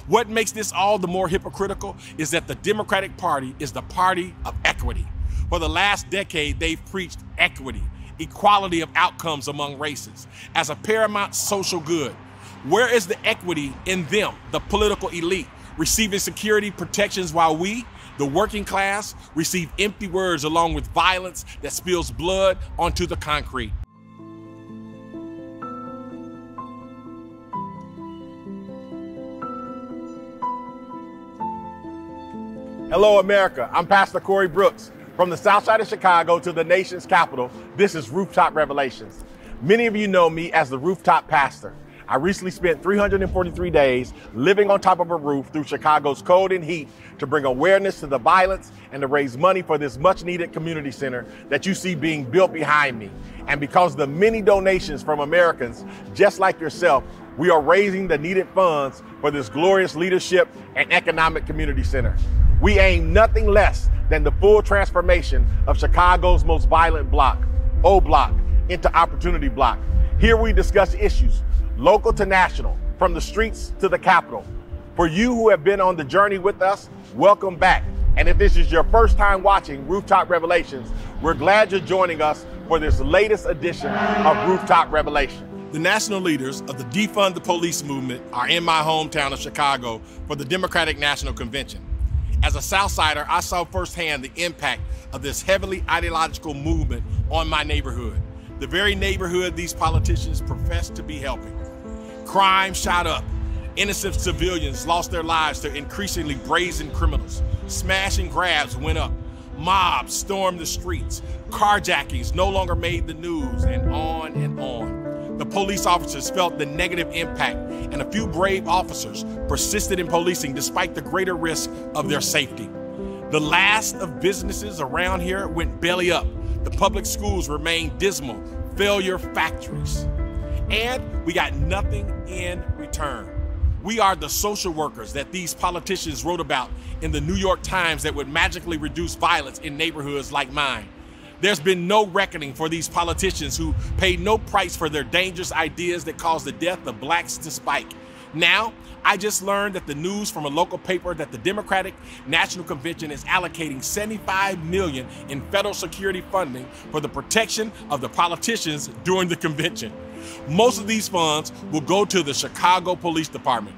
What makes this all the more hypocritical is that the Democratic Party is the party of equity. For the last decade, they've preached equity, equality of outcomes among races, as a paramount social good. Where is the equity in them, the political elite, receiving security protections while we, the working class, receive empty words along with violence that spills blood onto the concrete? Hello, America. I'm Pastor Corey Brooks. From the south side of Chicago to the nation's capital, this is Rooftop Revelations. Many of you know me as the Rooftop Pastor. I recently spent 343 days living on top of a roof through Chicago's cold and heat to bring awareness to the violence and to raise money for this much needed community center that you see being built behind me. And because of the many donations from Americans just like yourself, we are raising the needed funds for this glorious leadership and economic community center. We aim nothing less than the full transformation of Chicago's most violent block, O Block, into Opportunity Block. Here we discuss issues, local to national, from the streets to the Capitol. For you who have been on the journey with us, welcome back. And if this is your first time watching Rooftop Revelations, we're glad you're joining us for this latest edition of Rooftop Revelations. The national leaders of the Defund the Police movement are in my hometown of Chicago for the Democratic National Convention. As a Southsider, I saw firsthand the impact of this heavily ideological movement on my neighborhood, the very neighborhood these politicians profess to be helping. Crime shot up. Innocent civilians lost their lives to increasingly brazen criminals. Smash and grabs went up. Mobs stormed the streets. Carjackings no longer made the news, and on and on. The police officers felt the negative impact, and a few brave officers persisted in policing despite the greater risk of their safety. The last of businesses around here went belly up. The public schools remained dismal, failure factories. And we got nothing in return. We are the social workers that these politicians wrote about in the New York Times that would magically reduce violence in neighborhoods like mine. There's been no reckoning for these politicians who paid no price for their dangerous ideas that caused the death of blacks to spike. Now, I just learned that the news from a local paper that the Democratic National Convention is allocating $75 million in federal security funding for the protection of the politicians during the convention. Most of these funds will go to the Chicago Police Department.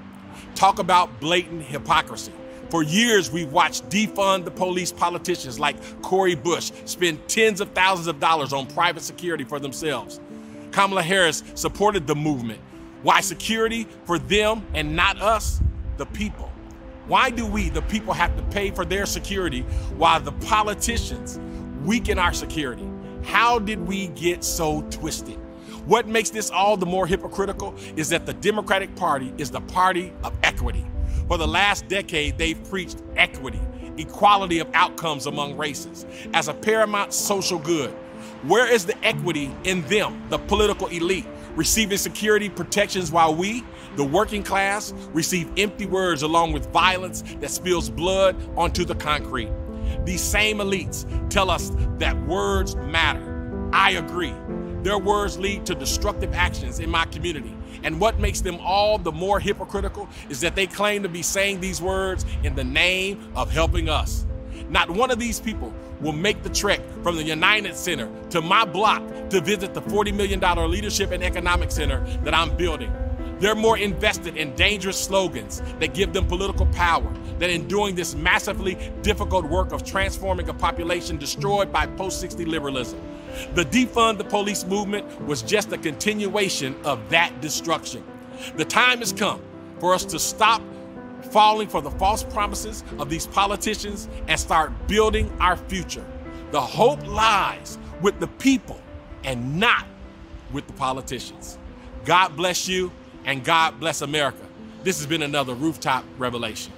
Talk about blatant hypocrisy. For years, we've watched defund the police politicians like Cori Bush spend tens of thousands of dollars on private security for themselves. Kamala Harris supported the movement. Why security for them and not us, the people? Why do we, the people, have to pay for their security while the politicians weaken our security? How did we get so twisted? What makes this all the more hypocritical is that the Democratic Party is the party of equity. For the last decade, they've preached equity, equality of outcomes among races, as a paramount social good. Where is the equity in them, the political elite, receiving security protections while we, the working class, receive empty words along with violence that spills blood onto the concrete? These same elites tell us that words matter. I agree. Their words lead to destructive actions in my community. And what makes them all the more hypocritical is that they claim to be saying these words in the name of helping us. Not one of these people will make the trek from the United Center to my block to visit the $40 million Leadership and Economic Center that I'm building. They're more invested in dangerous slogans that give them political power than in doing this massively difficult work of transforming a population destroyed by post-60 liberalism. The Defund the Police movement was just a continuation of that destruction. The time has come for us to stop falling for the false promises of these politicians and start building our future. The hope lies with the people and not with the politicians. God bless you and God bless America. This has been another Rooftop Revelation.